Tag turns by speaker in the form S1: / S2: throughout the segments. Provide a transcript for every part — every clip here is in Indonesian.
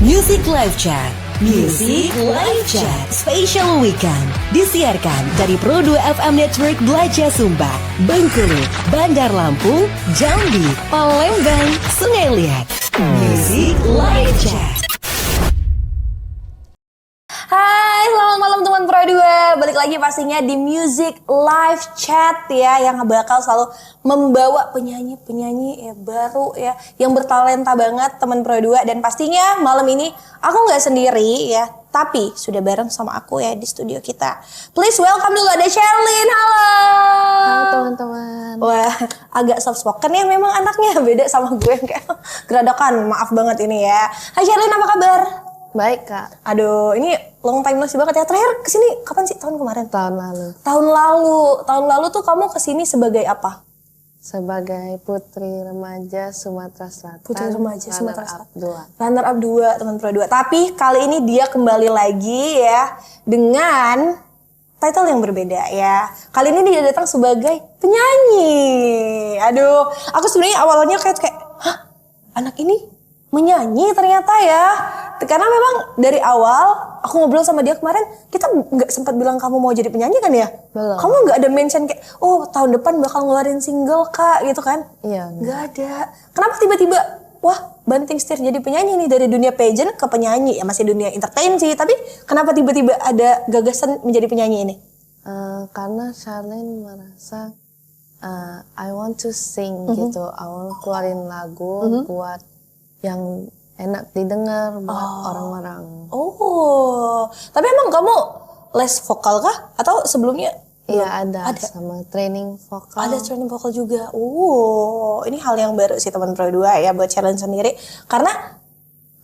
S1: Music Live Chat. Music Live Chat Special Weekend disiarkan dari Pro 2 FM Network Belaja Sumba, Bengkulu, Bandar Lampung, Jambi, Palembang, Sungai Liat. Music Live Chat.
S2: Hai, selamat malam teman Pro 2. Balik lagi pastinya di Music Live Chat ya, yang bakal selalu membawa penyanyi-penyanyi baru ya, yang bertalenta banget teman Pro 2. Dan pastinya malam ini aku nggak sendiri ya, tapi sudah bareng sama aku ya di studio kita. Please welcome dulu, ada Sherlyn. Halo.
S3: Halo teman-teman.
S2: Wah, agak soft spoken ya memang anaknya, beda sama gue yang kayak geradakan. Maaf banget ini ya. Hai Sherlyn, apa kabar?
S3: Baik kak.
S2: Aduh, ini long time no see banget ya. Terakhir kesini kapan sih? Tahun kemarin?
S3: Tahun lalu.
S2: Tahun lalu tuh kamu kesini sebagai apa?
S3: Sebagai putri remaja Sumatera Selatan.
S2: Putri remaja Sumatera Selatan. Runner up 2 teman Pro 2. Tapi kali ini dia kembali lagi ya dengan title yang berbeda ya. Kali ini dia datang sebagai penyanyi. Aduh, aku sebenarnya awalnya kayak hah? Anak ini menyanyi ternyata ya. Karena memang dari awal aku ngobrol sama dia kemarin, kita nggak sempat bilang kamu mau jadi penyanyi kan ya?
S3: Belum.
S2: Kamu nggak ada mention kayak, oh tahun depan bakal ngeluarin single kak gitu kan?
S3: Iya.
S2: Nggak ada. Kenapa tiba-tiba, wah banting setir jadi penyanyi nih, dari dunia pageant ke penyanyi? Ya masih dunia entertain sih, tapi kenapa tiba-tiba ada gagasan menjadi penyanyi ini?
S3: Karena Sherlyn merasa I want to sing gitu. I want keluarin lagu buat yang enak didengar buat orang-orang.
S2: Oh, tapi emang kamu les vokal kah? Atau sebelumnya?
S3: Iya ada sama training vokal.
S2: Ada training vokal juga. Ini hal yang baru sih teman Pro 2 ya buat challenge sendiri. Karena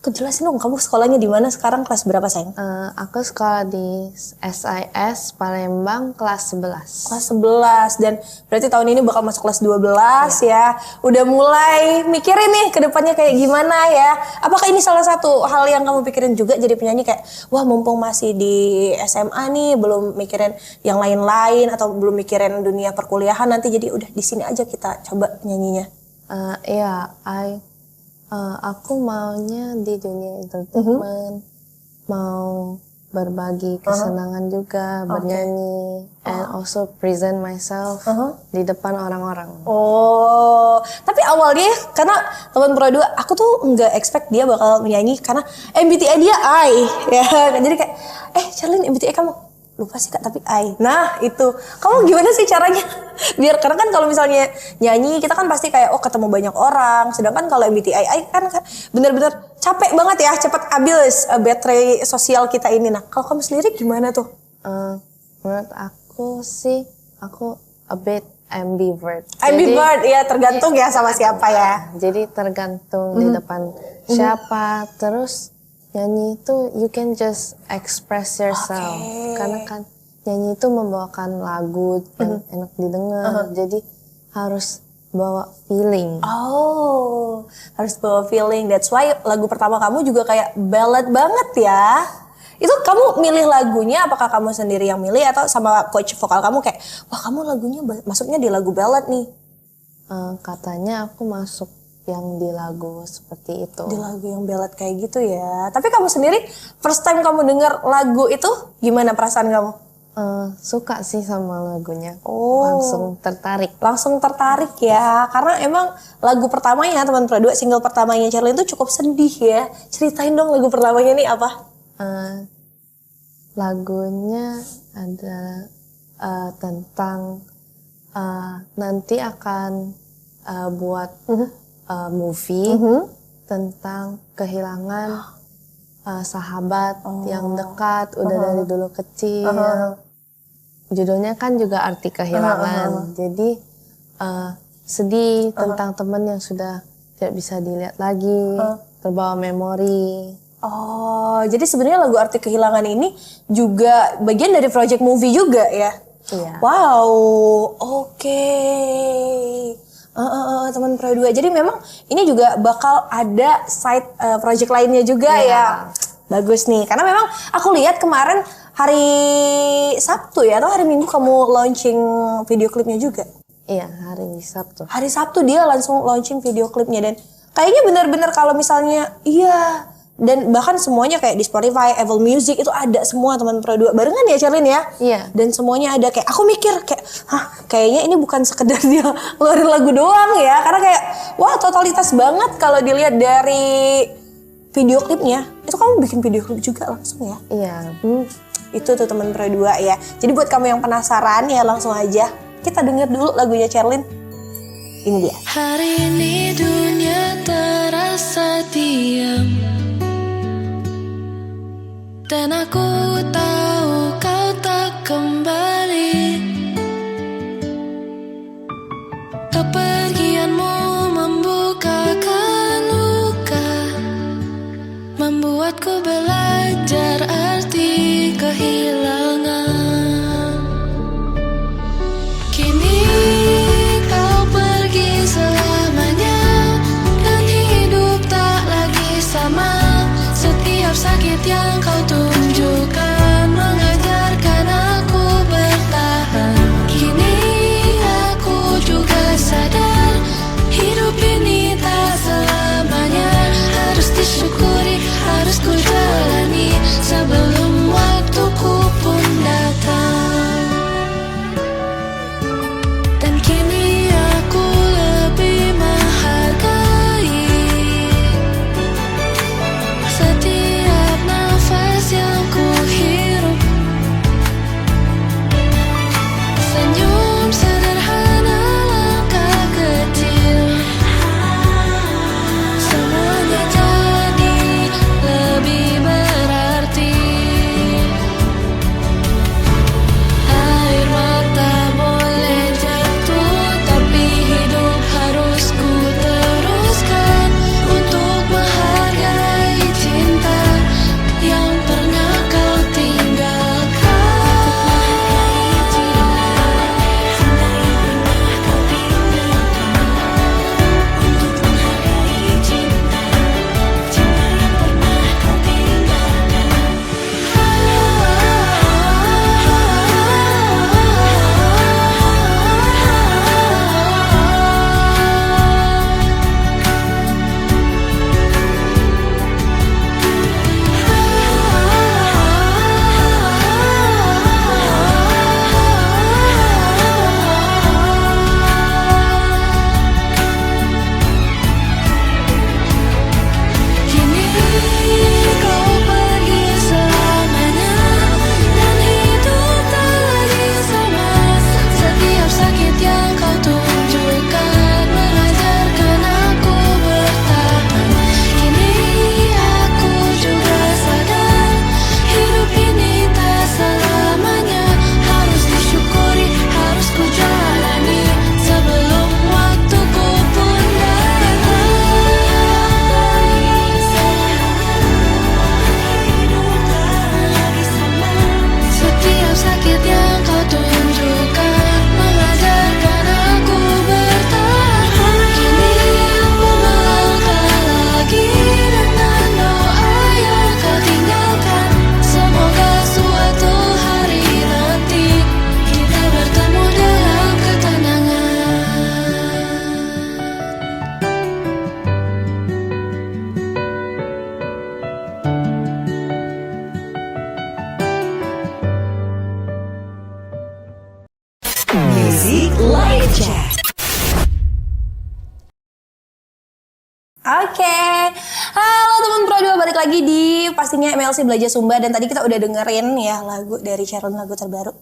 S2: kejelasin dong, kamu sekolahnya di mana sekarang, kelas berapa sayang?
S3: Aku sekolah di SIS Palembang kelas 11.
S2: Kelas 11, dan berarti tahun ini bakal masuk kelas 12 ya. Udah mulai mikirin nih ke depannya kayak gimana ya. Apakah ini salah satu hal yang kamu pikirin juga jadi penyanyi, kayak wah mumpung masih di SMA nih, belum mikirin yang lain-lain atau belum mikirin dunia perkuliahan nanti, jadi udah di sini aja kita coba penyanyinya.
S3: Aku maunya di dunia entertainment, mau berbagi kesenangan juga, bernyanyi, and also present myself di depan orang-orang.
S2: Oh, tapi awalnya karena teman Pro 2, aku tuh nggak expect dia bakal menyanyi karena MBTI dia I, ya. Jadi kayak, Sherlyn MBTI kamu? Lupa sih kak, tapi I. Nah itu, kamu gimana sih caranya? Biar, karena kan kalau misalnya nyanyi kita kan pasti kayak ketemu banyak orang. Sedangkan kalau MBTI I kan bener-bener capek banget ya, cepat habis baterai sosial kita ini. Nah kalau kamu sendiri gimana tuh?
S3: Menurut aku sih, aku a bit ambivert.
S2: Ambivert, ya tergantung ya sama siapa ya.
S3: Jadi tergantung di depan siapa, terus nyanyi itu you can just express yourself. Karena kan nyanyi itu membawakan lagu yang enak didengar. Jadi harus bawa feeling.
S2: Oh, harus bawa feeling. That's why lagu pertama kamu juga kayak ballad banget ya. Itu kamu milih lagunya, apakah kamu sendiri yang milih atau sama coach vokal kamu kayak, wah kamu lagunya masuknya di lagu ballad nih?
S3: Katanya aku masuk yang di lagu seperti itu.
S2: Di lagu yang ballad kayak gitu ya. Tapi kamu sendiri first time kamu denger lagu itu gimana perasaan kamu?
S3: Suka sih sama lagunya.
S2: Langsung tertarik ya. Karena emang lagu pertamanya teman Pro 2, single pertamanya Sherlyn itu cukup sedih ya. Ceritain dong lagu pertamanya nih apa?
S3: Lagunya ada tentang nanti akan buat movie tentang kehilangan sahabat yang dekat udah dari dulu kecil. Judulnya kan juga arti kehilangan. Jadi sedih tentang teman yang sudah tidak bisa dilihat lagi, terbawa memori.
S2: Oh, jadi sebenarnya lagu Arti Kehilangan ini juga bagian dari project movie juga ya?
S3: Iya.
S2: Wow, oke. Teman Pro 2. Jadi memang ini juga bakal ada side project lainnya juga ya. Bagus nih, karena memang aku lihat kemarin hari Sabtu ya, atau hari Minggu kamu launching video klipnya juga.
S3: Iya, hari Sabtu.
S2: Hari Sabtu dia langsung launching video klipnya, dan kayaknya benar-benar kalau misalnya Dan bahkan semuanya kayak di Spotify, Apple Music itu ada semua teman Pro 2. Barengan ya Sherlyn ya?
S3: Iya.
S2: Dan semuanya ada, kayak aku mikir kayak, kayaknya ini bukan sekedar dia ngeluarin lagu doang ya. Karena kayak, wah totalitas banget kalau dilihat dari video klipnya. Itu kamu bikin video klip juga langsung ya?
S3: Iya.
S2: Itu tuh teman Pro 2 ya. Jadi buat kamu yang penasaran ya langsung aja kita denger dulu lagunya Sherlyn. Ini dia.
S4: Hari ini dunia terasa diam, dan aku tahu kau tak kembali. Kepergianmu membukakan luka, membuatku belajar arti kehilangan. Kini kau pergi selamanya, dan hidup tak lagi sama. Setiap sakit yang kau tunjukkan mengajarkan aku bertahan. Kini aku juga sadar, hidup ini tak selamanya. Harus disyukuri, harus ku jalani sebelum waktuku pun datang. Dan kini aku lebih menghargai setiap nafas yang ku hirup. Senyum sederhana, langkah kecil, semuanya jadi lebih berarti. Air mata boleh jatuh, tapi hidup harus ku teruskan untuk menghargai cinta yang pernah kau Kini kau pergi selamanya, dan hidup tak lagi sama. Setiap sakit yang kau tunjukkan mengajarkan aku bertahan. Kini aku juga sadar, hidup ini tak selamanya. Harus disyukuri, harus ku jalani sebelum waktuku pun datang. Setiap sakit yang kau tunjukkan mengajarkan aku bertahan. Kini aku melangkah lagi dengan doa yang kau tinggalkan. Semoga suatu hari nanti kita bertemu dalam ketenangan.
S1: Music Live Chat.
S2: Oke, halo teman Pro 2, balik lagi di pastinya MLC Belajar Sumba. Dan tadi kita udah dengerin ya lagu dari Sherlyn, lagu terbaru.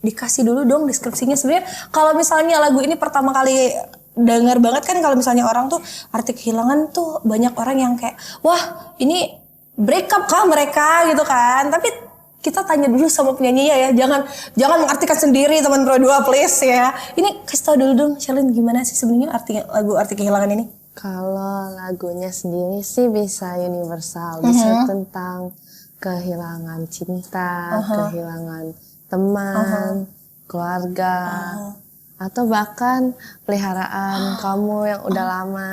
S2: Dikasih dulu dong deskripsinya. Sebenarnya kalau misalnya lagu ini pertama kali denger banget kan, kalau misalnya orang tuh arti kehilangan tuh banyak orang yang kayak, wah ini break up kah mereka gitu kan. Tapi kita tanya dulu sama penyanyinya ya, jangan mengartikan sendiri teman Pro 2 please ya. Ini kasih tau dulu dong Sherlyn, gimana sih sebenarnya lagu arti kehilangan ini?
S3: Kalau lagunya sendiri sih bisa universal, bisa tentang kehilangan cinta, kehilangan teman, keluarga, atau bahkan peliharaan kamu yang udah lama.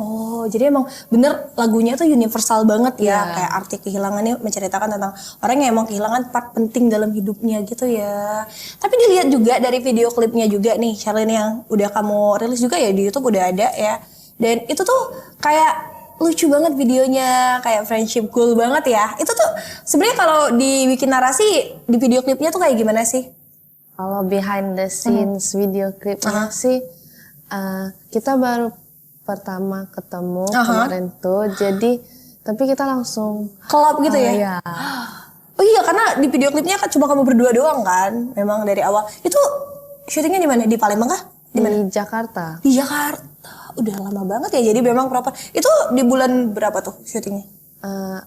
S2: Oh, jadi emang bener lagunya tuh universal banget ya.
S3: Iya.
S2: Kayak arti kehilangan ini menceritakan tentang orang yang emang kehilangan part penting dalam hidupnya gitu ya. Tapi dilihat juga dari video klipnya juga nih, Sherlyn, yang udah kamu rilis juga ya di YouTube udah ada ya. Dan itu tuh kayak lucu banget videonya, kayak friendship goal banget ya. Itu tuh sebenarnya kalau dibikin narasi di video klipnya tuh kayak gimana sih?
S3: Kalau behind the scenes video klipnya sih kita baru pertama ketemu kemarin tuh, jadi tapi kita langsung
S2: Collab gitu ya?
S3: Iya.
S2: Oh iya, karena di video klipnya kan cuma kamu berdua doang kan, memang dari awal. Itu syutingnya di mana? Di Palembang kah?
S3: Di Jakarta.
S2: Di Jakarta. Udah lama banget ya, jadi memang proper. Itu di bulan berapa tuh syutingnya?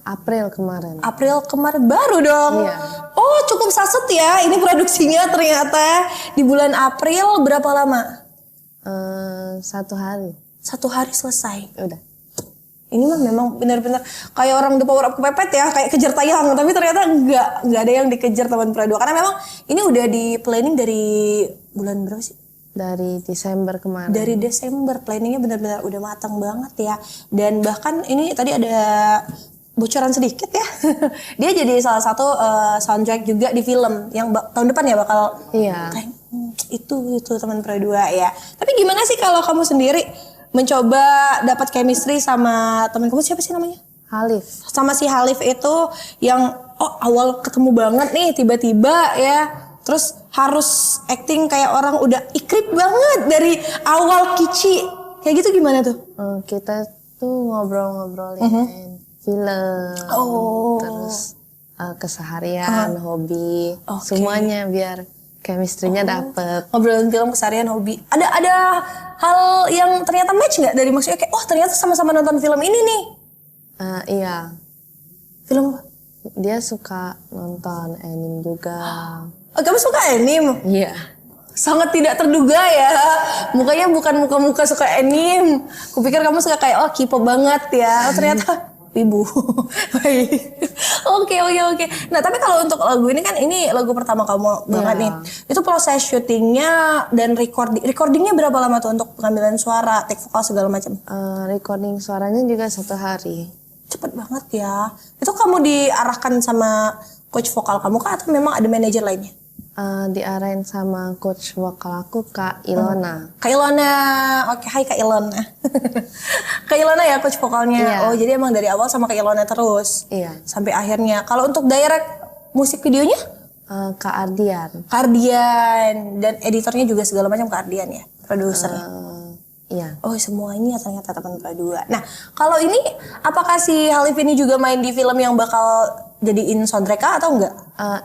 S3: April kemarin.
S2: April kemarin baru dong.
S3: Iya.
S2: Oh cukup saset ya, ini produksinya ternyata di bulan April. Berapa lama?
S3: 1 hari.
S2: 1 hari selesai.
S3: Udah.
S2: Ini mah memang benar-benar kayak orang The Power Up kepepet ya, kayak kejar tayang, tapi ternyata enggak ada yang dikejar teman Pro 2 karena memang ini udah di planning dari bulan berapa sih?
S3: Dari Desember kemarin.
S2: Dari Desember, planningnya benar-benar udah matang banget ya. Dan bahkan ini tadi ada bocoran sedikit ya, dia jadi salah satu soundtrack juga di film yang tahun depan ya bakal.
S3: Iya.
S2: Kayak, itu teman Pro 2 ya. Tapi gimana sih kalau kamu sendiri mencoba dapat chemistry sama teman kamu, siapa sih namanya?
S3: Halif.
S2: Sama si Halif itu yang awal ketemu banget nih tiba-tiba ya, terus harus acting kayak orang udah ikrip banget dari awal kici, kayak gitu gimana tuh?
S3: Kita tuh ngobrol-ngobrolin film, terus keseharian, hobi, semuanya biar chemistry-nya dapet.
S2: Ngobrolin film, keseharian, hobi. Ada hal yang ternyata match nggak dari maksudnya kayak ternyata sama-sama nonton film ini nih?
S3: Iya.
S2: Film apa?
S3: Dia suka nonton anime juga.
S2: Oh, kamu suka anime?
S3: Iya.
S2: Sangat tidak terduga ya. Mukanya bukan muka-muka suka anime. Kupikir kamu suka kayak K-pop banget ya. Oh, ternyata wibu. Oke. Nah, tapi kalau untuk lagu ini kan ini lagu pertama kamu banget nih. Itu proses syutingnya dan recordingnya berapa lama tuh untuk pengambilan suara, take vokal segala macam?
S3: Recording suaranya juga 1 hari.
S2: Cepet banget ya. Itu kamu diarahkan sama coach vokal kamu kah atau memang ada manajer lainnya?
S3: Diarahin sama coach vokal aku, Kak Ilona.
S2: Kak Ilona, oke, hai Kak Ilona. Kak Ilona ya coach vokalnya.
S3: Iya.
S2: Oh, jadi emang dari awal sama Kak Ilona terus.
S3: Iya.
S2: Sampai akhirnya. Kalau untuk direct musik videonya?
S3: Kak Ardian.
S2: Kardian, dan editornya juga segala macam Kak Ardian ya, produsernya.
S3: Iya.
S2: Oh, semuanya ternyata teman Pro 2. Nah, kalau ini apakah si Halif ini juga main di film yang bakal jadiin soundtrack kah atau enggak?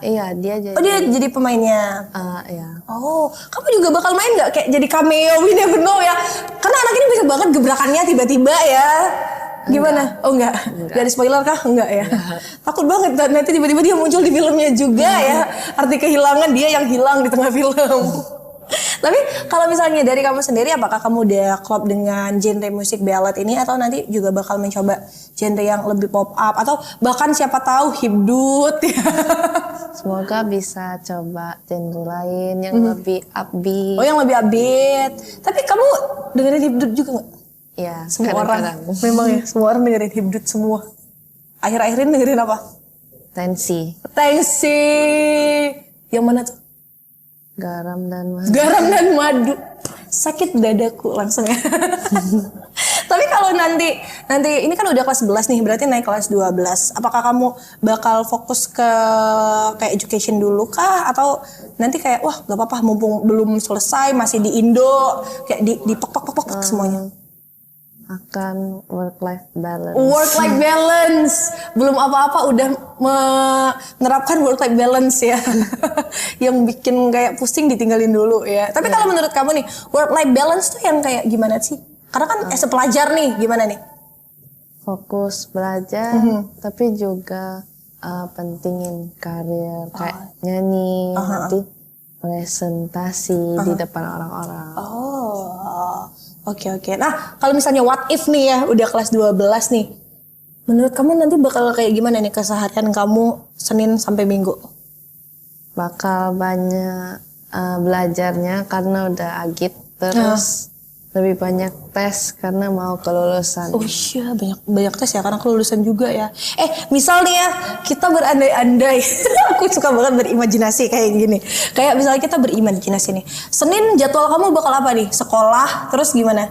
S3: Iya, dia jadi.
S2: Oh, dia jadi pemainnya.
S3: Iya.
S2: Oh, kamu juga bakal main nggak kayak jadi cameo, we never know ya? Karena anak ini bisa banget gebrakannya tiba-tiba ya. Gimana? Oh enggak. Dari spoiler kah? Enggak ya. Takut banget nanti tiba-tiba dia muncul di filmnya juga ya. Arti kehilangan dia yang hilang di tengah film. Tapi kalau misalnya dari kamu sendiri, apakah kamu udah klop dengan genre musik ballad ini atau nanti juga bakal mencoba genre yang lebih pop up atau bahkan siapa tahu hibdut ya?
S3: Semoga bisa coba genre lain yang lebih upbeat.
S2: Oh, yang lebih upbeat. Tapi kamu dengerin hibdut juga nggak?
S3: Iya,
S2: Semua orang
S3: kadang-kadang.
S2: memang ya, semua orang dengerin hibdut semua. Akhir-akhir ini dengerin apa?
S3: Tensi,
S2: Tensi. Yang mana tuh?
S3: garam dan madu.
S2: Garam dan madu. Sakit dadaku langsung ya. Tapi kalau nanti ini kan udah kelas 11 nih, berarti naik kelas 12. Apakah kamu bakal fokus ke kayak education dulu kah atau nanti kayak wah gak apa-apa mumpung belum selesai masih di Indo kayak di pok semuanya?
S3: Akan work-life balance.
S2: Work-life balance. Belum apa-apa udah menerapkan work-life balance ya. Yang bikin kayak pusing ditinggalin dulu ya. Tapi kalau menurut kamu nih, work-life balance tuh yang kayak gimana sih? Karena kan as a pelajar nih, gimana nih?
S3: Fokus belajar, tapi juga pentingin karir kayak nyanyi, nanti presentasi di depan orang-orang.
S2: Oh, oke. Nah, kalau misalnya what if nih ya, udah kelas 12 nih. Menurut kamu nanti bakal kayak gimana nih keseharian kamu Senin sampai Minggu?
S3: Bakal banyak belajarnya karena udah agit, terus lebih banyak tes karena mau kelulusan.
S2: Oh iya, banyak tes ya karena kelulusan juga ya. Misal nih ya, kita berandai-andai. Aku suka banget berimajinasi kayak gini. Kayak misalnya kita berimajinasi nih. Senin jadwal kamu bakal apa nih? Sekolah, terus gimana?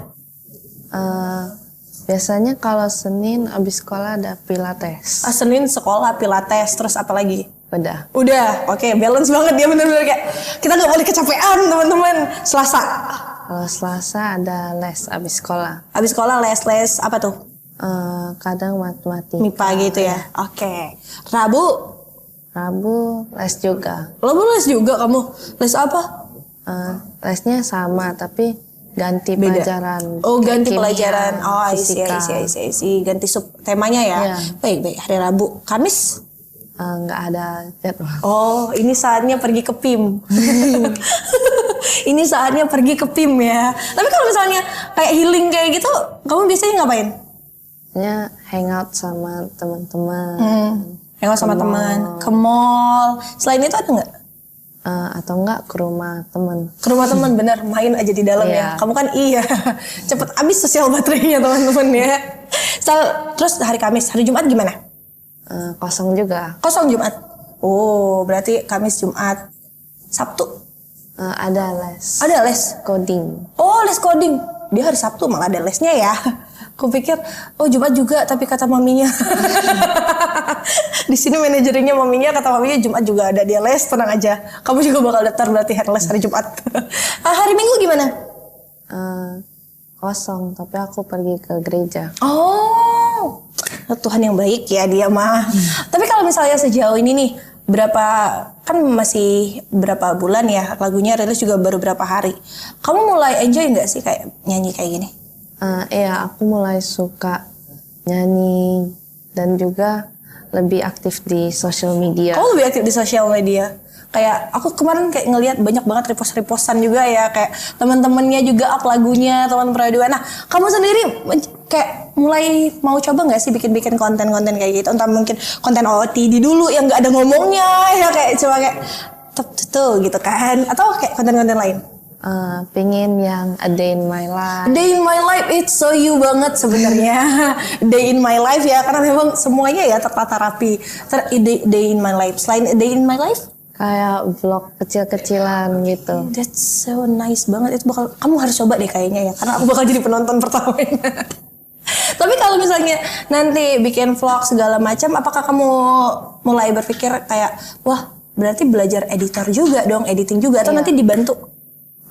S3: Biasanya kalau Senin abis sekolah ada pilates.
S2: Senin sekolah pilates, terus apa lagi?
S3: Udah.
S2: Oke, balance banget dia bener-bener kayak kita nggak boleh kecapean teman-teman. Selasa.
S3: Kalau Selasa ada les abis sekolah.
S2: Abis sekolah les apa tuh?
S3: Kadang matematika.
S2: MIPA gitu ya. Oke. Rabu
S3: les juga.
S2: Rabu les juga kamu. Les apa?
S3: Lesnya sama tapi ganti
S2: Beda.
S3: pelajaran.
S2: Oh, ganti
S3: Kimia,
S2: pelajaran. Oh, I see. Ganti sub temanya ya.
S3: Iya.
S2: Baik. Hari Rabu. Kamis?
S3: Nggak ada jadwal.
S2: Oh, ini saatnya pergi ke PIM. Ini saatnya pergi ke PIM ya. Tapi kalau misalnya kayak healing kayak gitu, kamu biasanya ngapain?
S3: Biasanya hangout sama teman-teman.
S2: Hangout sama teman, ke mall. Selain itu ada nggak?
S3: Atau enggak ke rumah teman.
S2: Ke rumah teman, bener, main aja di dalam ya.
S3: Iya.
S2: Kamu kan cepet habis sosial baterainya teman-teman ya. Terus hari Kamis, hari Jumat gimana?
S3: Kosong juga.
S2: Kosong Jumat. Oh, berarti Kamis, Jumat, Sabtu.
S3: Ada les.
S2: Ada les.
S3: Coding.
S2: Oh, les coding. Dia hari Sabtu malah ada lesnya ya. Kupikir, oh Jumat juga, tapi kata maminya. Di sini manajernya maminya, kata maminya Jumat juga ada dia les, tenang aja. Kamu juga bakal daftar berarti les hari Jumat. Hari Minggu gimana?
S3: Kosong, tapi aku pergi ke gereja.
S2: Oh, Tuhan yang baik ya dia mah. Tapi kalau misalnya sejauh ini nih, masih berapa bulan ya, lagunya rilis juga baru berapa hari. Kamu mulai enjoy nggak sih kayak nyanyi kayak gini?
S3: Iya, aku mulai suka nyanyi dan juga lebih aktif di sosial media.
S2: Kamu lebih aktif di sosial media? Kayak aku kemarin kayak ngelihat banyak banget repost-repostan juga ya, kayak teman-temannya juga up lagunya teman Pradua. Nah, kamu sendiri kayak mulai mau coba nggak sih bikin-bikin konten-konten kayak gitu? Entah mungkin konten OOTD dulu yang nggak ada ngomongnya ya, kayak cuma kayak tuh gitu kan? Atau kayak konten-konten lain?
S3: Pengen yang A Day in My Life.
S2: Day in my life, it's so you banget sebenarnya. Day in my life ya, karena memang semuanya ya tertata rapi. Day in my life. Selain A Day in my life?
S3: Kayak vlog kecil-kecilan gitu.
S2: That's so nice banget. Itu kamu harus coba deh kayaknya ya, karena aku bakal jadi penonton pertamanya. Tapi kalau misalnya nanti bikin vlog segala macam, apakah kamu mulai berpikir kayak, wah berarti belajar editor juga dong, editing juga, atau nanti dibantu?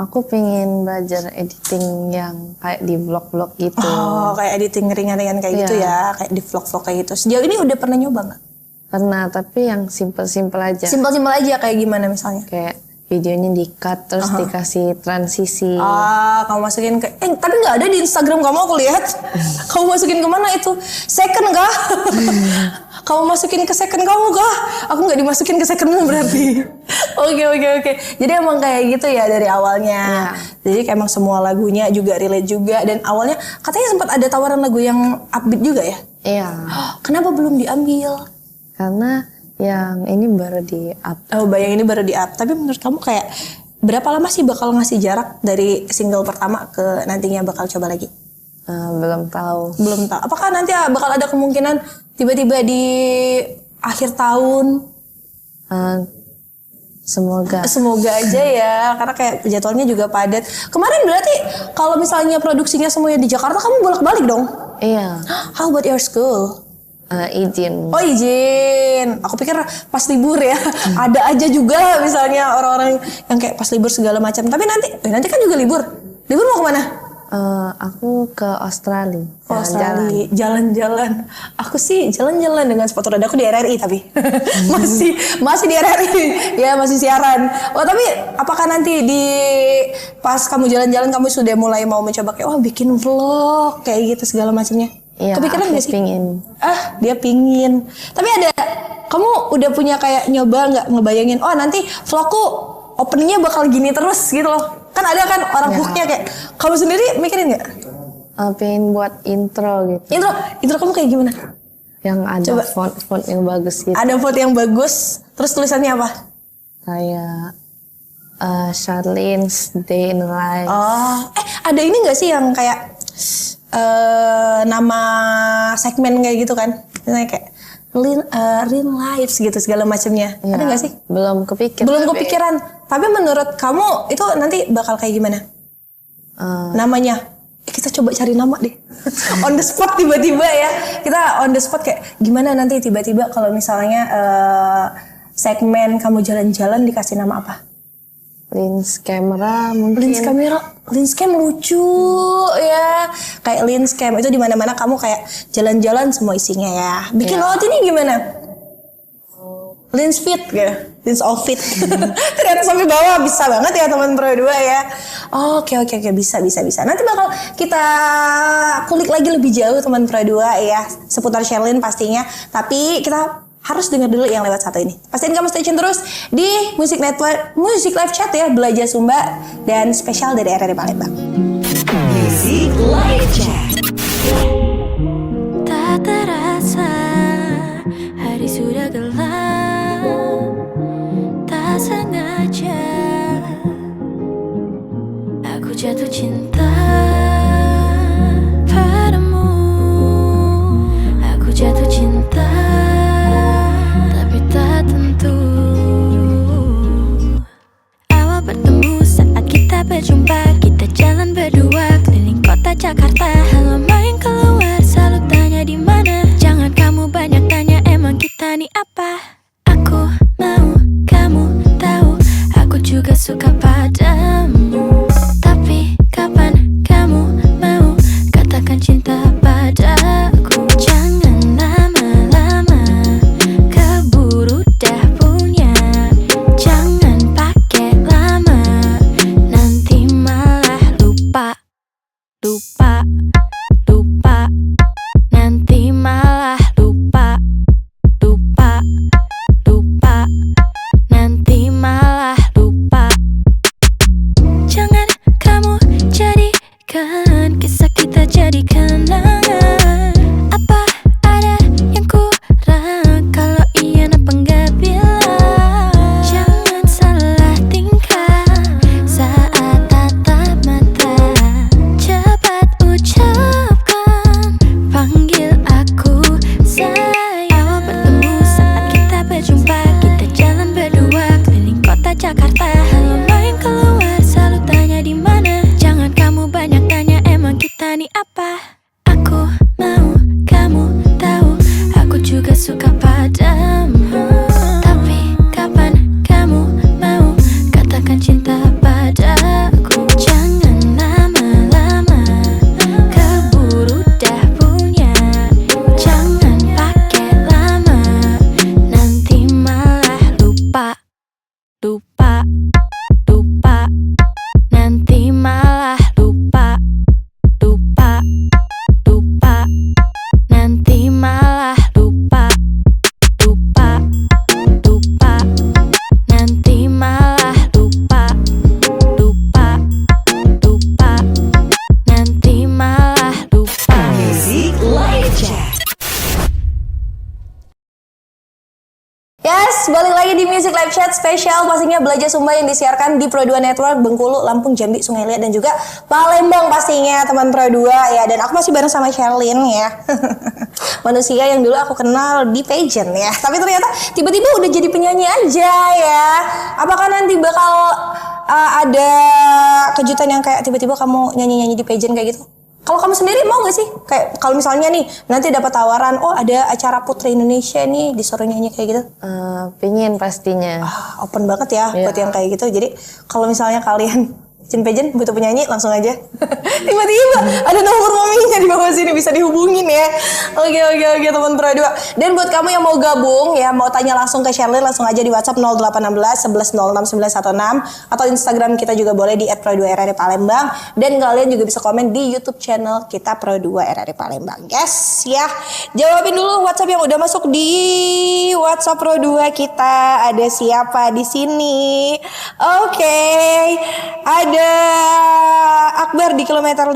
S3: Aku pengen belajar editing yang kayak di vlog-vlog gitu.
S2: Oh, kayak editing ringan-ringan kayak gitu ya, kayak di vlog-vlog kayak gitu. Sejauh ini udah pernah nyoba nggak?
S3: Pernah, tapi yang simple-simple aja.
S2: Simpel-simpel aja, kayak gimana misalnya?
S3: Kayak videonya di-cut terus dikasih transisi.
S2: Kamu masukin ke tapi nggak ada di Instagram kamu, aku lihat. Kamu masukin kemana itu? Second kah? Kamu masukin ke second kamu kah? Aku nggak dimasukin ke secondmu berarti. Oke. Jadi emang kayak gitu ya dari awalnya. Jadi emang semua lagunya juga relate juga, dan awalnya katanya sempat ada tawaran lagu yang upbeat juga ya?
S3: Iya.
S2: Kenapa belum diambil?
S3: Karena yang ini baru di-up.
S2: Oh, Bayang ini baru di-up. Tapi menurut kamu kayak berapa lama sih bakal ngasih jarak dari single pertama ke nantinya bakal coba lagi?
S3: Belum tahu.
S2: Belum tahu. Apakah nanti bakal ada kemungkinan tiba-tiba di akhir tahun? Semoga aja ya, karena kayak jadwalnya juga padat. Kemarin berarti kalau misalnya produksinya semuanya di Jakarta, kamu bolak-balik dong?
S3: Iya.
S2: How about your school?
S3: Izin.
S2: Oh, izin. Aku pikir pas libur ya. Ada aja juga misalnya orang-orang yang kayak pas libur segala macam. Tapi nanti kan juga libur. Libur mau kemana?
S3: Aku ke Australia.
S2: Australia, jalan-jalan. Aku sih jalan-jalan dengan sepatu roda. Aku di RRI tapi masih di RRI. Ya, masih siaran. Oh, tapi apakah nanti pas kamu jalan-jalan kamu sudah mulai mau mencoba kayak bikin vlog kayak gitu segala macamnya?
S3: Iya,
S2: kepikiran
S3: aku
S2: gak sih?
S3: pingin.
S2: Dia pingin. Tapi kamu udah punya kayak nyoba nggak ngebayangin? Oh, nanti vlogku openingnya bakal gini terus gitu loh. Kan ada kan orang hooknya kayak. Kamu sendiri mikirin nggak?
S3: Pengen buat intro gitu.
S2: Intro kamu kayak gimana?
S3: Yang ada font yang bagus gitu.
S2: Ada font yang bagus. Terus tulisannya apa?
S3: Kayak Charlene's Day in Life.
S2: Oh, ada ini nggak sih yang kayak nama segmen kayak gitu kan? Misalnya kayak Real Lives gitu segala macamnya.
S3: Ya,
S2: ada nggak sih?
S3: Belum kepikiran.
S2: Tapi menurut kamu itu nanti bakal kayak gimana? Namanya? kita coba cari nama deh. On the spot tiba-tiba ya. Kita on the spot kayak gimana nanti tiba-tiba kalau misalnya segmen kamu jalan-jalan dikasih nama apa?
S3: Lens camera mungkin.
S2: Lens cam lucu ya. Kayak lens cam itu di mana-mana kamu kayak jalan-jalan semua isinya ya. Bikin laut ini gimana? Lens fit gitu. Lens outfit. Ternyata sampai bawah bisa banget ya teman Pro 2 ya. Oke bisa. Nanti bakal kita kulik lagi lebih jauh teman Pro 2 ya seputar Sherlyn pastinya. Tapi kita harus dengar dulu yang lewat satu ini. Pastiin kamu stay tune terus di Music Network, Music Live Chat ya, Belajar Sumba dan spesial dari RRI Palembang.
S1: Music Live Chat.
S4: Tak terasa hari sudah gelap, tak sengaja aku jatuh cinta padamu. Aku jatuh cinta tapi tak tentu. Awal bertemu saat kita berjumpa, kita jalan berdua keliling kota Jakarta. Halo main keluar, selalu tanya di mana. Jangan kamu banyak tanya, emang kita nih apa? Aku mau kamu tahu, aku juga suka padamu. Tapi kapan kamu mau katakan cinta padaku? Jangan lama-lama keburu dah punya. Jangan pakai lama, nanti malah lupa. Nanti malah lupa. Nanti malah lupa. Jangan kamu jadikan kisah kita jadi kenangan. Apa ada yang kurang? Kalau iya kenapa nggak bilang? Jangan salah tingkah saat tatap mata. Cepat ucapkan, panggil aku sayang. Awal bertemu saat kita berjumpa, kita jalan berdua keliling kota Jakarta. Halo main keluar, selalu tanya di mana. Jangan kamu banyak tanya, emang kita nih apa? Aku mau kamu tahu, aku juga suka padamu. Tapi kapan kamu mau katakan cinta padaku? Jangan lama-lama keburu dah punya. Jangan pakai lama, nanti malah lupa. Nanti malah lupa. Nanti malah lupa. Nanti malah lupa. Nanti malah lupa.
S1: Music Live Chat.
S2: Yes, balik lagi di Music Live Chat spesial pastinya Belajar Sumba yang disiarkan di Pro 2 Network Bengkulu, Lampung, Jambi, Sungai Liat dan juga Palembang pastinya teman Pro 2 ya. Dan aku masih bareng sama Sherlyn ya. Manusia yang dulu aku kenal di pageant ya. Tapi ternyata tiba-tiba udah jadi penyanyi aja ya. Apakah nanti bakal ada kejutan yang kayak tiba-tiba kamu nyanyi-nyanyi di pageant kayak gitu? Kalau kamu sendiri mau gak sih? Kayak kalau misalnya nih nanti dapat tawaran, oh ada acara Putri Indonesia nih disuruh nyanyi kayak gitu.
S3: Pingin pastinya.
S2: Open banget ya buat yang kayak gitu. Jadi kalau misalnya kalian pageant butuh penyanyi langsung aja. Tiba-tiba ada nomor maminya di bawah sini bisa dihubungin ya. Oke teman Pro 2. Dan buat kamu yang mau gabung ya, mau tanya langsung ke Sherlyn langsung aja di WhatsApp 0816 11 06 916 atau Instagram kita juga boleh di @pro2rri Palembang dan kalian juga bisa komen di YouTube channel kita Pro 2 RRI Palembang. Yes ya. Jawabin dulu WhatsApp yang udah masuk di WhatsApp Pro 2 kita. Ada siapa di sini? Oke. Ada Akbar di kilometer 5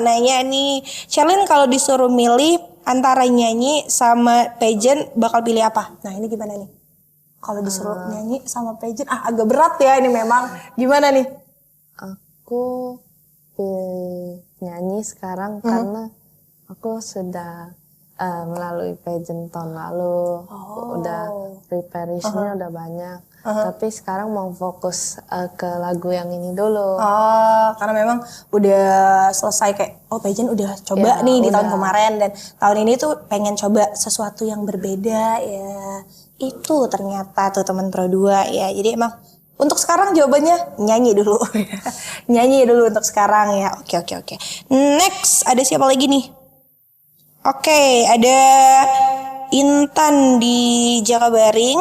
S2: nanya nih, Sherlyn kalau disuruh milih antara nyanyi sama pageant bakal pilih apa? Nah ini gimana nih? Kalau disuruh nyanyi sama pageant, agak berat ya ini memang. Gimana nih?
S3: Aku pilih nyanyi sekarang karena aku sudah melalui pageant tahun lalu. Udah preparationnya udah banyak. Tapi sekarang mau fokus ke lagu yang ini dulu.
S2: Karena memang udah selesai kayak pageant udah coba nih di tahun kemarin dan tahun ini tuh pengen coba sesuatu yang berbeda ya. Itu ternyata tuh teman Pro 2 ya. Jadi emang untuk sekarang jawabannya nyanyi dulu. Nyanyi dulu untuk sekarang ya. Oke. Next ada siapa lagi nih? Oke, ada Intan di Jakabaring.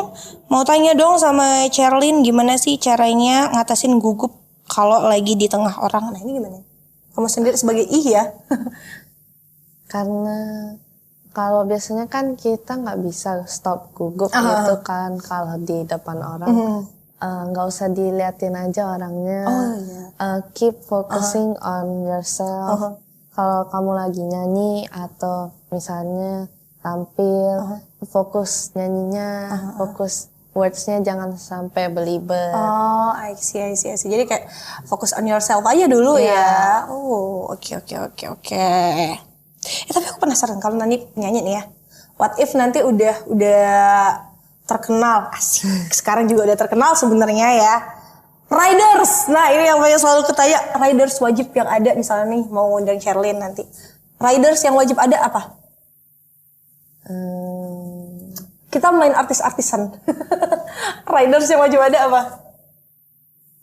S2: Mau tanya dong sama Cherlyn gimana sih caranya ngatasin gugup kalau lagi di tengah orang. Nah ini gimana? Kamu sendiri sebagai ya?
S3: Karena kalau biasanya kan kita nggak bisa stop gugup gitu kan kalau di depan orang. Nggak usah diliatin aja orangnya. Keep focusing on yourself. Kalau kamu lagi nyanyi atau misalnya tampil, fokus nyanyinya, fokus words-nya jangan sampai belibet.
S2: I see. Jadi kayak fokus on yourself aja dulu ya. Oke. Tapi aku penasaran kalau nanti nyanyi nih ya. What if nanti udah terkenal, asik. Sekarang juga udah terkenal sebenarnya ya. Riders, nah ini yang banyak selalu ketanya. Riders wajib yang ada misalnya nih mau ngundang Cherlyn nanti. Riders yang wajib ada apa? Kita main artis-artisan. Riders yang wajib ada apa?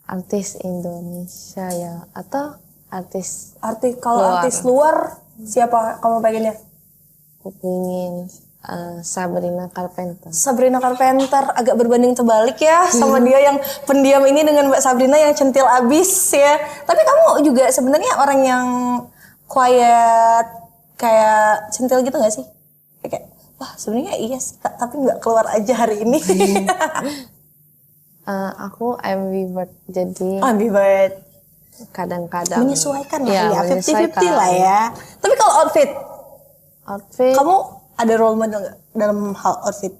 S3: Artis Indonesia ya atau artis
S2: Kalau
S3: luar.
S2: artis luar siapa kamu pengennya?
S3: Aku ingin Sabrina Carpenter.
S2: Sabrina Carpenter agak berbanding terbalik ya sama dia yang pendiam ini dengan Mbak Sabrina yang centil abis ya. Tapi kamu juga sebenarnya orang yang quiet kayak centil gitu nggak sih? Kayak wah sebenarnya iya sih tapi nggak keluar aja hari ini.
S3: Aku ambivert jadi
S2: Ambivert.
S3: kadang-kadang
S2: Menyesuaikan lah
S3: ya,
S2: ya, 50-50
S3: menyesuaikan.
S2: lah ya. Tapi kalau outfit, kamu ada role model nggak dalam hal outfit?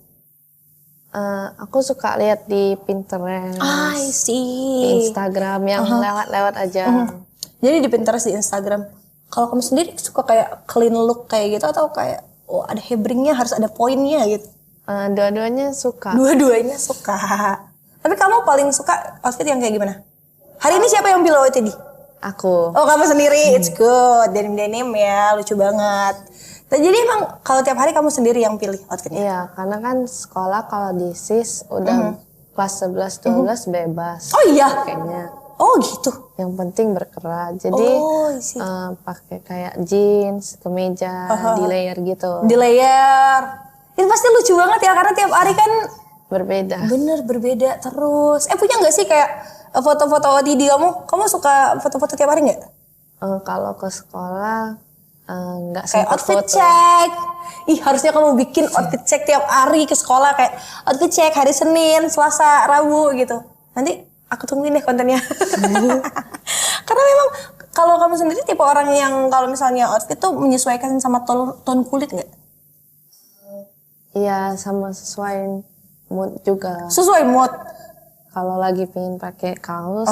S3: Aku suka lihat di Pinterest,
S2: I see.
S3: di Instagram yang lewat-lewat aja.
S2: Jadi di Pinterest, di Instagram. Kalau kamu sendiri suka kayak clean look kayak gitu atau kayak ada hebringnya harus ada poinnya gitu?
S3: Dua-duanya suka.
S2: Dua-duanya suka. Tapi kamu paling suka outfit yang kayak gimana? Hari ini siapa yang pilih OOTD?
S3: Aku.
S2: Oh kamu sendiri, it's good. Denim ya, lucu banget. Jadi emang kalau tiap hari kamu sendiri yang pilih outfitnya?
S3: Iya, karena kan sekolah kalau di SIS udah kelas 11-12 bebas.
S2: Oh iya?
S3: Kayaknya.
S2: Oh gitu?
S3: Yang penting berkerak. Jadi pakai kayak jeans, kemeja, di layer gitu.
S2: Di layer. Itu pasti lucu banget ya karena tiap hari kan
S3: berbeda.
S2: Bener berbeda terus. Punya nggak sih kayak foto-foto OOTD kamu? Kamu suka foto-foto tiap hari nggak?
S3: Kalau ke sekolah nggak
S2: kayak
S3: sempat
S2: outfit
S3: foto.
S2: check. Ih harusnya kamu bikin outfit check tiap hari ke sekolah kayak outfit check hari Senin, Selasa, Rabu gitu. Nanti aku tungguin deh kontennya. Karena memang kalau kamu sendiri tipe orang yang kalau misalnya outfit tuh menyesuaikan sama tone kulit nggak?
S3: Iya, sama sesuai mood juga.
S2: Sesuai mood.
S3: Kalau lagi pengen pakai kaos,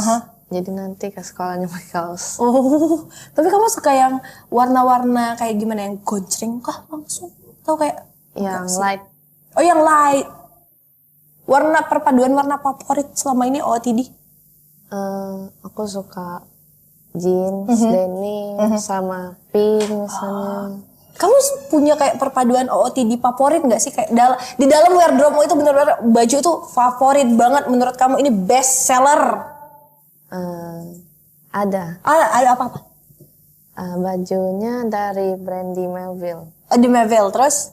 S3: jadi nanti ke sekolahnya pakai kaos.
S2: Oh, tapi kamu suka yang warna-warna kayak gimana? Yang gojreng kah langsung? Atau kayak
S3: Yang light.
S2: Oh, yang light. Perpaduan warna favorit selama ini OOTD?
S3: Aku suka jeans, denim, sama pink misalnya.
S2: Kamu punya kayak perpaduan OOTD favorit nggak sih? Kayak di dalam wardrobe itu benar-benar baju itu favorit banget menurut kamu ini best seller?
S3: Ada.
S2: Ada apa-apa?
S3: Bajunya dari Brandy Melville.
S2: Di Melville, terus?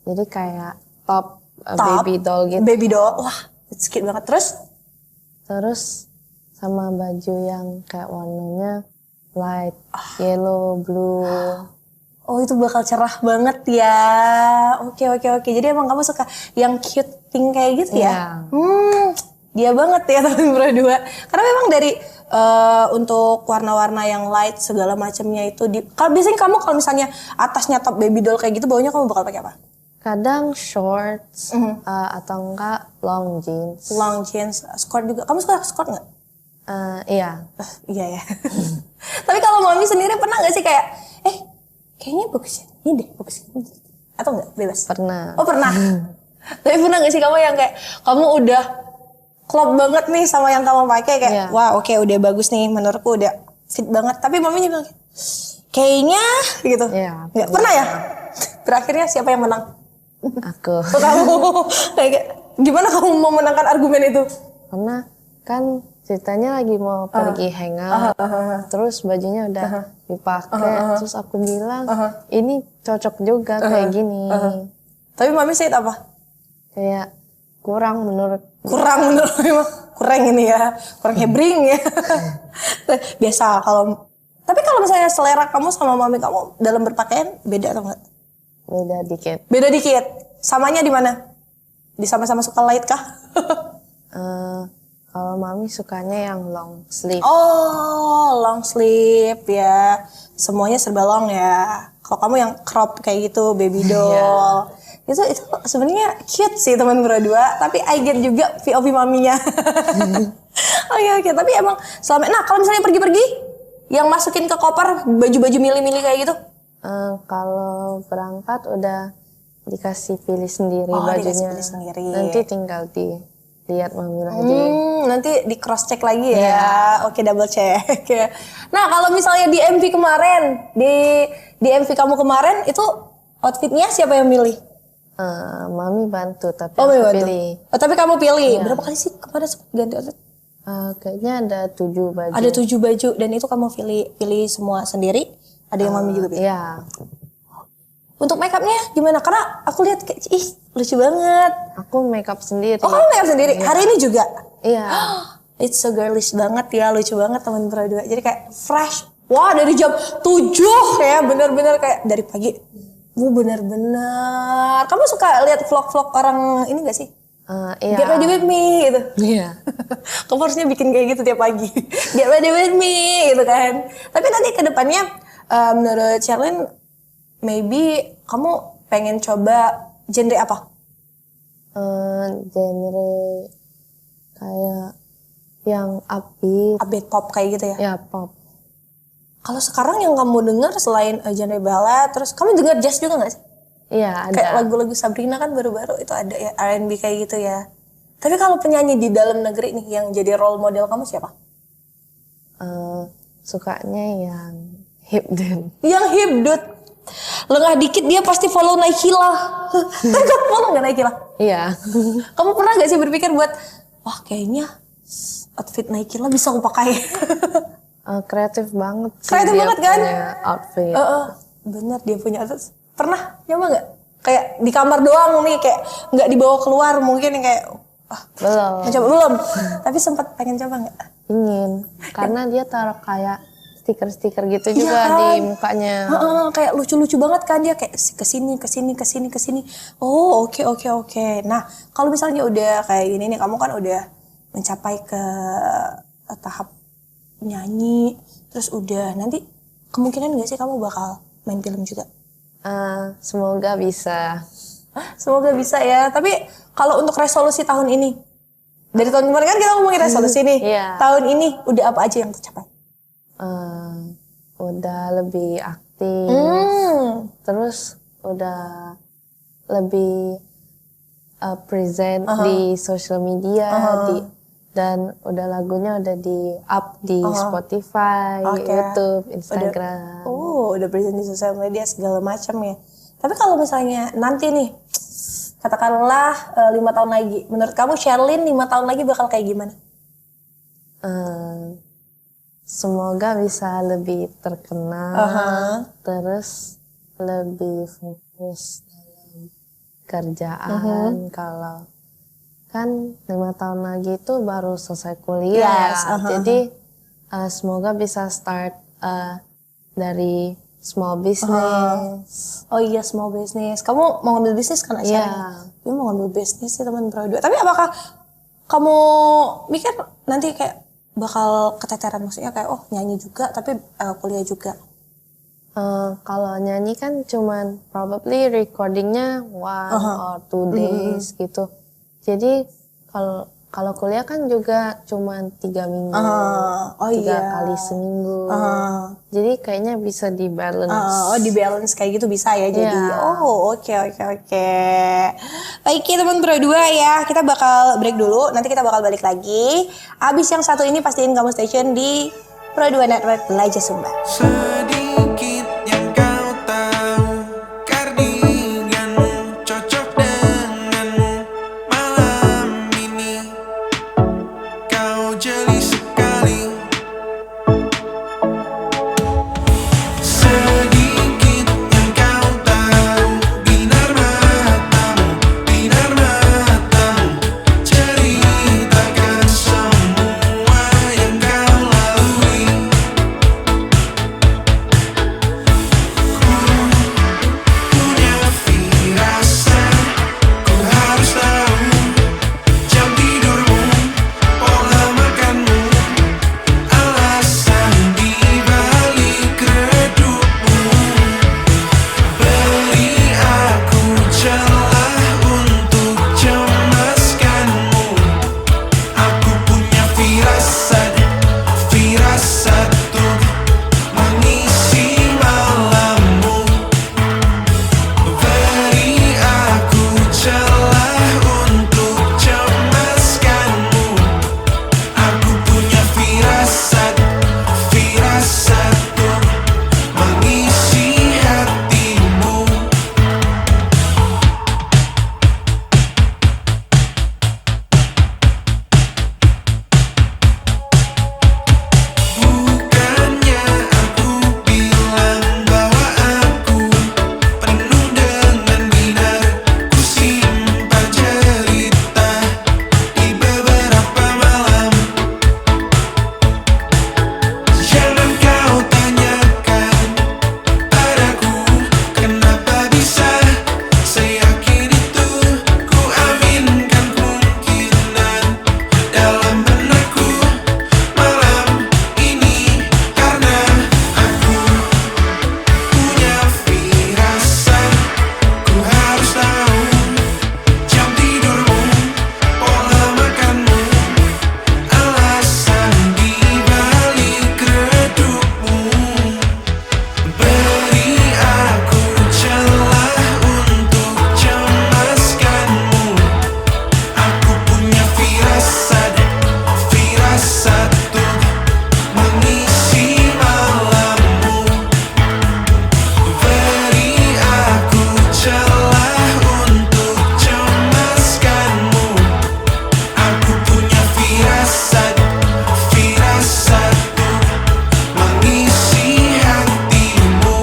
S3: Jadi kayak top baby doll gitu.
S2: Baby doll, wah it's cute banget.
S3: Terus sama baju yang kayak warnanya light, yellow, blue.
S2: Oh itu bakal cerah banget ya. Oke. Jadi emang kamu suka yang cute pink kayak gitu ya? Dia banget ya tahun berdua. Karena memang dari untuk warna-warna yang light segala macamnya itu kalau biasanya kamu kalau misalnya atasnya top baby doll kayak gitu bawahnya kamu bakal pakai apa?
S3: Kadang shorts atau enggak long jeans.
S2: Long jeans, skirt juga. Kamu suka skirt nggak?
S3: Iya.
S2: Iya ya. Tapi kalau mami sendiri pernah nggak sih kayak kayaknya bagus ini deh, bagus ini. atau enggak bebas?
S3: Pernah.
S2: Oh pernah. Tapi pernah gak sih kamu yang kayak kamu udah klop banget nih sama yang kamu pakai kayak
S3: Iya.
S2: wah oke, udah bagus nih menurutku udah fit banget. Tapi maminya bilang kayaknya gitu.
S3: Iya.
S2: Nggak pernah ya? Berakhirnya siapa yang menang?
S3: Aku.
S2: Oh, kamu. Kayak gimana kamu mau menangkan argumen itu?
S3: Karena kan ceritanya lagi mau pergi hangout, terus bajunya udah dipakai, terus aku bilang ini cocok juga kayak gini.
S2: Tapi mami said apa?
S3: Kayak kurang menurut.
S2: Kurang menurut memang kurang ini ya, kurang hebring ya. Biasa kalau. Tapi kalau misalnya selera kamu sama mami kamu dalam berpakaian beda atau enggak?
S3: Beda dikit.
S2: Beda dikit. Samanya di mana? Di sama-sama suka light kah?
S3: Kalau mami sukanya yang long sleeve.
S2: Oh, long sleeve ya. Semuanya serba long ya. Kalau kamu yang crop kayak gitu, baby doll. Itu sebenarnya cute sih teman berdua, tapi I get juga POV maminya. Oke, tapi emang selama kalau misalnya pergi-pergi yang masukin ke koper baju-baju mili-mili kayak gitu.
S3: Kalau berangkat udah dikasih pilih sendiri bajunya.
S2: Dikasih pilih sendiri.
S3: Nanti tinggal dilihat mami lagi.
S2: Nanti di cross check lagi ya. Oke, double check ya. Nah, kalau misalnya di MV kemarin, di MV kamu kemarin itu outfitnya siapa yang milih?
S3: Mami bantu tapi
S2: Oh,
S3: aku
S2: bantu.
S3: pilih.
S2: Oh, tapi kamu pilih. Berapa kali sih kemarin ganti outfit?
S3: Kayaknya ada 7 baju.
S2: Ada 7 baju dan itu kamu pilih semua sendiri. Ada yang mami juga pilih.
S3: Iya.
S2: Untuk makeupnya gimana? Karena aku lihat kayak lucu banget.
S3: Aku makeup sendiri.
S2: Oh, kamu makeup sendiri? Hari ini juga?
S3: Iya.
S2: It's so girlish banget ya, lucu banget teman berdua. Jadi kayak fresh. Wah, dari jam 7 ya, bener-bener kayak dari pagi. Bener-bener. Kamu suka lihat vlog-vlog orang ini gak sih?
S3: Iya.
S2: Get ready with me gitu.
S3: Iya.
S2: Kamu harusnya bikin kayak gitu tiap pagi. Get ready with me gitu kan. Tapi nanti ke depannya menurut Sherlyn maybe kamu pengen coba genre apa?
S3: Genre kayak yang upbeat.
S2: Upbeat pop kayak gitu ya?
S3: Ya pop.
S2: Kalau sekarang yang kamu dengar selain genre ballad, terus kamu dengar jazz juga gak sih?
S3: Iya ada.
S2: Kayak lagu-lagu Sabrina kan baru-baru itu ada ya, R&B kayak gitu ya. Tapi kalau penyanyi di dalam negeri nih yang jadi role model kamu siapa?
S3: Sukanya yang hip dance.
S2: Yang hipdut. Lengah dikit dia pasti follow Naikila. Tapi kamu follow gak Naikila?
S3: Iya.
S2: Kamu pernah gak sih berpikir buat, wah kayaknya outfit Naikila bisa aku pakai.
S3: Kreatif banget sih.
S2: Kreatif
S3: dia
S2: banget kan?
S3: punya outfit.
S2: Bener dia punya outfit. Pernah nyoba gak? Kayak di kamar doang nih, kayak gak dibawa keluar mungkin kayak,
S3: Belum.
S2: mencoba belum. Tapi sempat pengen coba gak?
S3: Ingin. Karena dia taruh kayak stiker-stiker gitu juga
S2: Iya kan?
S3: di mukanya.
S2: Kayak lucu-lucu banget kan dia kayak kesini. Oh oke. Nah kalau misalnya udah kayak gini nih, kamu kan udah mencapai ke tahap nyanyi, terus udah nanti kemungkinan gak sih kamu bakal main film juga?
S3: Semoga bisa.
S2: Semoga bisa ya. Tapi kalau untuk resolusi tahun ini, dari tahun kemarin kan kita ngomongin resolusi nih.
S3: Iya.
S2: Tahun ini udah apa aja yang tercapai?
S3: Udah lebih aktif. Terus udah lebih present di social media, dan udah lagunya udah di up di Spotify, YouTube, Instagram.
S2: Udah present di sosial media segala macam ya. Tapi kalau misalnya nanti nih, katakanlah 5 tahun lagi, menurut kamu Sherlyn 5 tahun lagi bakal kayak gimana?
S3: Semoga bisa lebih terkenal, terus lebih fokus dalam kerjaan. Kalau kan 5 tahun lagi itu baru selesai kuliah, jadi semoga bisa start dari small business.
S2: Oh iya, small business. Kamu mau ngambil bisnis kan Aisyah?
S3: Iya.
S2: Dia mau ngambil bisnis sih teman berdua. Tapi apakah kamu mikir nanti kayak bakal keteteran, maksudnya kayak nyanyi juga tapi kuliah juga?
S3: Kalau nyanyi kan cuman probably recordingnya 1 or 2 days gitu. Jadi kalau Kalau kuliah kan juga cuma 3 minggu,
S2: Oh
S3: 3
S2: iya.
S3: kali seminggu. Jadi kayaknya bisa di balance.
S2: Oh di balance kayak gitu bisa ya jadi.
S3: Iya.
S2: Oh oke. Baik ya teman Pro 2 ya, kita bakal break dulu. Nanti kita bakal balik lagi. Abis yang satu ini pastiin kamu stay tune di Pro 2 Network Belajar Sumba.
S5: Sedikit yang kau tahu, kardiganmu cocok denganmu. Malam ini kau jeli sekali. Sedikit yang kau tahu, binar matamu, ceritakan semua yang kau lalui. Punya firasat, ku harus tahu jam tidurmu, pola makanmu, alasan dibalik redupmu. Beri aku celah untuk cemaskanmu. Aku punya firasat untuk mengisi malammu. Beri aku celah untuk cemaskanmu. Aku punya firasat untuk mengisi hatimu. Bukannya aku bilang bahwa aku penuh dengan binar. Ku simpan cerita di beberapa malam. Jangan kau tanyakan padaku kenapa bisa seyakin itu. Ku aminkan kemungkinan dalam benakku malam ini, karena aku punya firasat. Ku harus tahu jam tidurmu, pola makanmu, alasan dibalik redupmu. Beri aku celah untuk cemaskanmu. Aku punya firasat untuk mengisi malammu. Beri aku celah untuk cemaskanmu. Aku punya firasat untuk mengisi hatimu.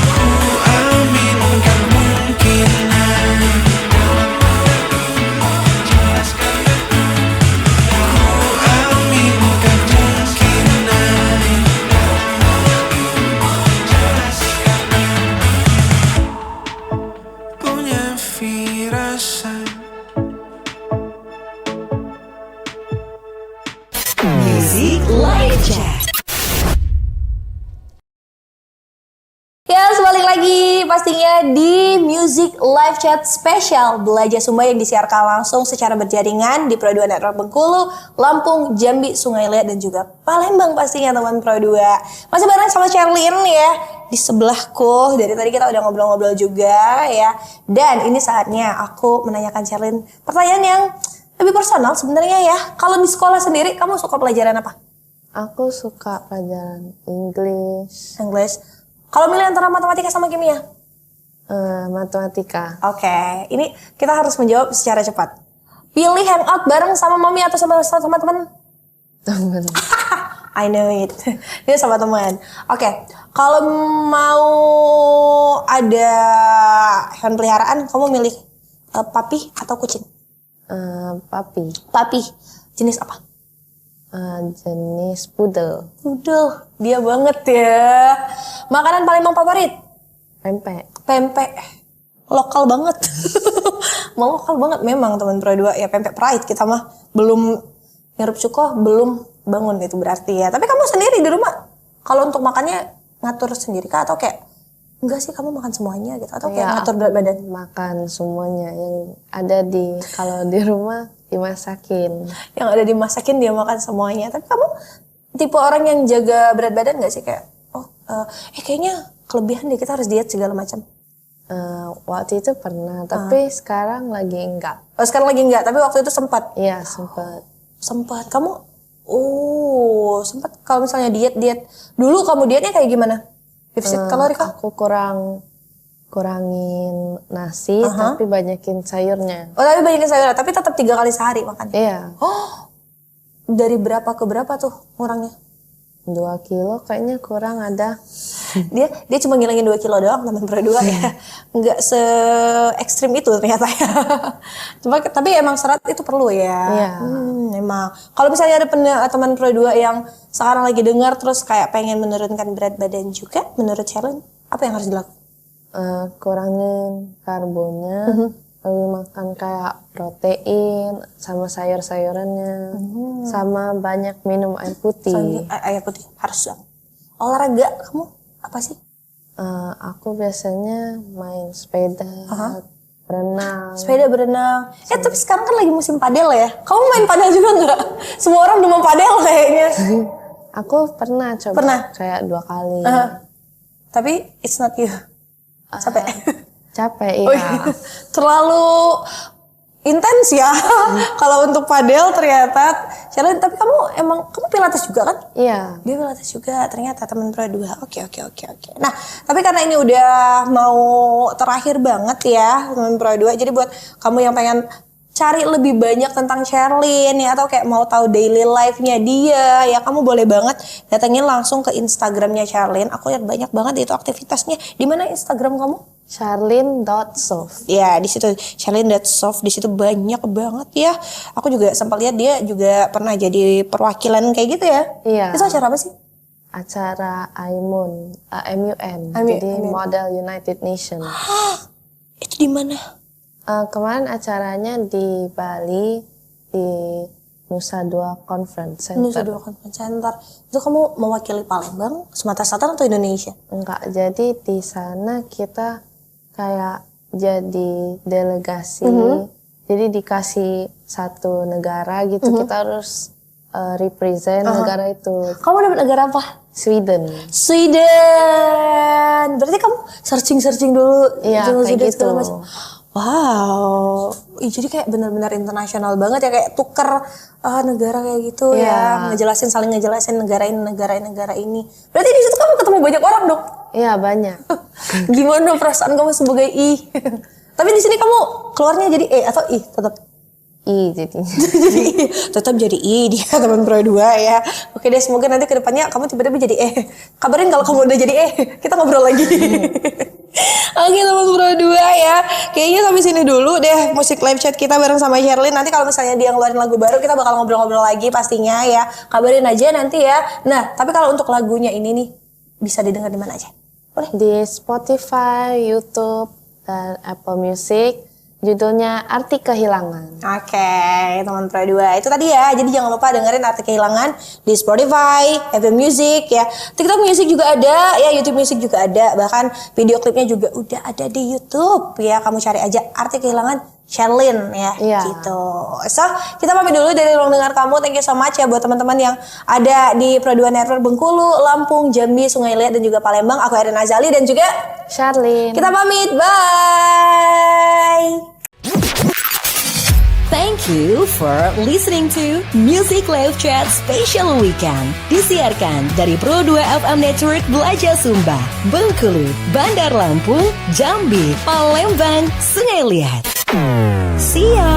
S5: Ku aminkan kemungkinan. Ku aminkan kemungkinan. Punya firasat.
S1: Music Live Chat.
S2: Ya, balik lagi pastinya di Music Live Chat Spesial Belajar Sumba yang disiarkan langsung secara berjaringan di Pro 2 Network Bengkulu, Lampung, Jambi, Sungai Liat, dan juga Palembang pastinya teman Pro 2. Masih bareng sama Sherlyn ya, di sebelahku. Dari tadi kita udah ngobrol-ngobrol juga ya. Dan ini saatnya aku menanyakan Sherlyn pertanyaan yang lebih personal sebenarnya ya. Kalau di sekolah sendiri, kamu suka pelajaran apa?
S3: Aku suka pelajaran English,
S2: English. Kalau milih antara matematika sama kimia?
S3: matematika.
S2: Oke, ini kita harus menjawab secara cepat. Pilih hangout bareng sama mami atau sama teman?
S3: Temen.
S2: I know it. Ini sama teman. Oke, kalau mau ada hewan peliharaan, kamu milih papi atau kucing?
S3: Papi.
S2: Papi. Jenis apa?
S3: Jenis poodle.
S2: Udah, dia banget ya. Makanan Palembang favorit?
S3: Pempek.
S2: Pempek. Lokal banget. Mau lokal banget memang teman Pro 2 ya, pempek pride kita mah belum ngirup cuko, belum bangun itu berarti ya. Tapi kamu sendiri di rumah kalau untuk makannya ngatur sendiri kah atau kayak enggak sih kamu makan semuanya gitu atau kayak ngatur berat badan?
S3: Makan semuanya yang ada kalau di rumah dimasakin.
S2: Yang ada dimasakin dia makan semuanya. Tapi kamu tipe orang yang jaga berat badan nggak sih kayak kayaknya kelebihan deh kita harus diet segala macam?
S3: Waktu itu pernah, tapi sekarang lagi enggak.
S2: Oh, sekarang lagi enggak, tapi waktu itu sempat.
S3: Iya, sempat.
S2: Sempat. Kamu sempat kalau misalnya diet. Dulu kamu dietnya kayak gimana? Defisit kalori kah?
S3: Aku kurangin nasi, tapi banyakin sayurnya.
S2: Oh, tapi banyakin sayur, tapi tetap 3 kali sehari makan.
S3: Iya.
S2: Oh. Dari berapa ke berapa tuh ngurangnya?
S3: 2 kilo kayaknya kurang ada.
S2: Dia cuma ngilangin 2 kilo doang teman Pro 2 ya. Enggak se ekstrim itu ternyata ya. Tapi emang serat itu perlu ya.
S3: Iya.
S2: Emang. Kalau misalnya ada teman Pro 2 yang sekarang lagi dengar terus kayak pengen menurunkan berat badan juga, menurut Sherlyn apa yang harus dilakukan?
S3: Kurangin karbonnya, lebih makan kayak protein sama sayur-sayurannya, sama banyak minum air putih.
S2: Air putih harus dong. Olahraga kamu apa sih?
S3: Aku biasanya main sepeda, berenang.
S2: Sepeda berenang. Tapi sekarang kan lagi musim padel ya. Kamu main padel juga nggak? Semua orang udah mau padel kayaknya.
S3: Aku pernah coba.
S2: Pernah?
S3: Kayak 2 kali.
S2: Tapi it's not you. Capek.
S3: Capek,
S2: Oh,
S3: iya.
S2: Terlalu intens ya. Kalau untuk padel ternyata. Sherlyn, tapi kamu pilates juga kan?
S3: Iya.
S2: Dia pilates juga ternyata teman Pro 2. Oke. Nah, tapi karena ini udah mau terakhir banget ya teman Pro 2. Jadi buat kamu yang pengen cari lebih banyak tentang Sherlyn ya atau kayak mau tahu daily life-nya dia ya kamu boleh banget datengin langsung ke Instagramnya Sherlyn. Aku lihat banyak banget itu aktivitasnya. Di mana Instagram kamu?
S3: Sherlyn.soft.
S2: Ya di situ Sherlyn.soft, di situ banyak banget ya. Aku juga sempat lihat dia juga pernah jadi perwakilan kayak gitu ya.
S3: Iya.
S2: Itu acara apa sih?
S3: Acara MUN. Jadi Model United Nations.
S2: Itu di mana?
S3: Kemarin acaranya di Bali di Nusa Dua Conference Center.
S2: Nusa Dua Conference Center. Itu kamu mewakili Palembang, Sumatera Selatan atau Indonesia?
S3: Enggak, jadi di sana kita kayak jadi delegasi. Jadi dikasih satu negara gitu, kita harus represent negara itu.
S2: Kamu dapat negara apa?
S3: Sweden.
S2: Berarti kamu searching dulu.
S3: Iya, kayak gitu.
S2: Wow, jadi kayak benar-benar internasional banget ya, kayak tuker negara kayak gitu ya, saling ngejelasin negara ini. Berarti di situ kamu ketemu banyak orang dong?
S3: Iya, banyak.
S2: Gimana perasaan kamu sebagai I? Tapi di sini kamu keluarnya jadi E atau I tetap?
S3: I jadinya.
S2: Tetap jadi I dia teman Pro 2 ya. Oke deh, semoga nanti kedepannya kamu tiba-tiba jadi E. Kabarin kalau kamu udah jadi E, kita ngobrol lagi. Oke teman Pro 2 ya. Kayaknya sampai sini dulu deh musik live chat kita bareng sama Sherlyn. Nanti kalau misalnya dia ngeluarin lagu baru kita bakal ngobrol-ngobrol lagi pastinya ya. Kabarin aja nanti ya. Nah, tapi kalau untuk lagunya ini nih bisa didengar di mana aja? Boleh?
S3: Di Spotify, YouTube, dan Apple Music. Judulnya Arti Kehilangan.
S2: Oke, teman Pro 2. Itu tadi ya. Jadi jangan lupa dengerin Arti Kehilangan di Spotify, Apple Music ya. TikTok Music juga ada, ya YouTube Music juga ada. Bahkan video klipnya juga udah ada di YouTube ya. Kamu cari aja Arti Kehilangan Sherlyn ya, gitu. So, kita pamit dulu dari ruang dengar kamu. Thank you so much ya buat teman-teman yang ada di Pro 2 Network Bengkulu, Lampung, Jambi, Sungai Liat dan juga Palembang. Aku Erin Azali dan juga
S3: Sherlyn.
S2: Kita pamit, bye.
S1: Thank you for listening to Music Live Chat Special Weekend. Disiarkan dari Pro 2 FM Network Belajar Sumba, Bengkulu, Bandar Lampung, Jambi, Palembang, Sungai Liat. See ya!